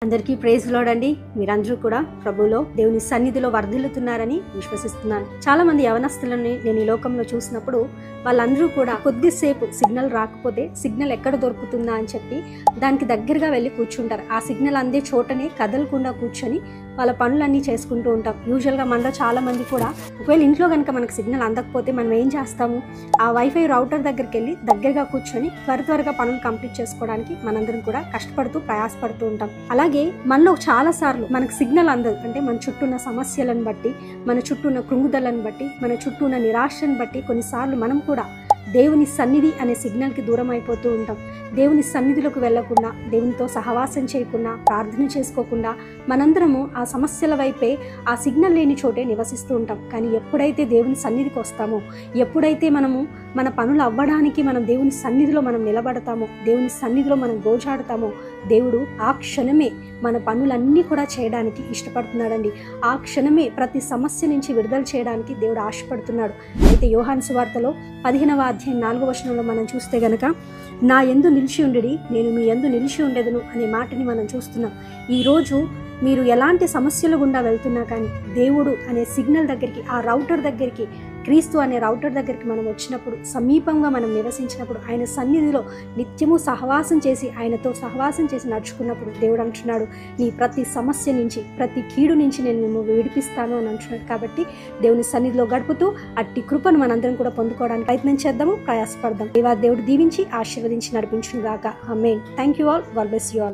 అందరికీ praise lord అండి. మీరందరూ కూడా ప్రభువులో దేవుని సన్నిధిలో వర్ధిల్లుతున్నారని విశ్వసిస్తున్నాను. చాలా మంది యవనస్తులని నేను ఈ లోకంలో చూసినప్పుడు వాళ్ళందరూ కూడా కొద్దిసేపు సిగ్నల్ రాకపోతే సిగ్నల్ ఎక్కడ దొరుకుతుందా అని చెప్పి దానికి దగ్గరగా వెళ్ళి కూర్చుంటారు. ఆ సిగ్నల్ అందే చోటనే కదలకుండా కూర్చొని వాళ్ళ పనులన్నీ చేసుకుంటూ ఉంటాం. యూజువల్గా మనలో చాలా మంది కూడా ఒకవేళ ఇంట్లో కనుక మనకు సిగ్నల్ అందకపోతే మనం ఏం చేస్తాము, ఆ వైఫై రౌటర్ దగ్గరికి వెళ్ళి దగ్గరగా కూర్చొని త్వరగా పనులు కంప్లీట్ చేసుకోవడానికి మనందరం కూడా కష్టపడుతూ ప్రయాసపడుతూ ఉంటాం. అలాగే మనలో చాలా సార్లు మనకు సిగ్నల్ అందదు అంటే మన చుట్టూ ఉన్న సమస్యలను బట్టి, మన చుట్టూ ఉన్న కృంగుదలను బట్టి, మన చుట్టూ ఉన్న నిరాశను బట్టి కొన్నిసార్లు మనం కూడా దేవుని సన్నిధి అనే సిగ్నల్కి దూరం అయిపోతూ ఉంటాం. దేవుని సన్నిధిలోకి వెళ్లకుండా, దేవునితో సహవాసం చేయకుండా, ప్రార్థన చేసుకోకుండా మనందరము ఆ సమస్యల వైపే, ఆ సిగ్నల్ లేని చోటే నివసిస్తూ ఉంటాం. కానీ ఎప్పుడైతే దేవుని సన్నిధికి వస్తామో, ఎప్పుడైతే మనము మన పనులు అవ్వడానికి మనం దేవుని సన్నిధిలో మనం నిలబడతామో, దేవుని సన్నిధిలో మనం గోజాడతామో, దేవుడు ఆ క్షణమే మన పనులన్నీ కూడా చేయడానికి ఇష్టపడుతున్నాడండి. ఆ క్షణమే ప్రతి సమస్య నుంచి విడుదల చేయడానికి దేవుడు ఆశపడుతున్నాడు. అయితే యోహాను సువార్తలో 15వ అధ్యాయం 4వ వచనంలో మనం చూస్తే గనక, నా యందు నిలిచి ఉండుడి, నేను మీ యందు నిలిచి ఉండెదను అనే మాటని మనం చూస్తున్నాం. ఈరోజు మీరు ఎలాంటి సమస్యలు గుండా వెళ్తున్నా కానీ దేవుడు అనే సిగ్నల్ దగ్గరికి, ఆ రౌటర్ దగ్గరికి, క్రీస్తు అనే రౌటర్ దగ్గరికి మనం వచ్చినప్పుడు, సమీపంగా మనం నివసించినప్పుడు, ఆయన సన్నిధిలో నిత్యము సహవాసం చేసి, ఆయనతో సహవాసం చేసి నడుచుకున్నప్పుడు దేవుడు అంటున్నాడు, నీ ప్రతి సమస్య నుంచి, ప్రతి కీడు నుంచి నేను మిమ్మల్ని విడిపిస్తాను అని అంటున్నాడు. కాబట్టి దేవుని సన్నిధిలో గడుపుతూ అట్టి కృపను మనందరం కూడా పొందుకోవడానికి ప్రయత్నం చేద్దాము, ప్రయాసపడదాం. దేవుడు దీవించి ఆశీర్వదించి నడిపించును గాక. ఆమేన్. Thank you all. God bless you all.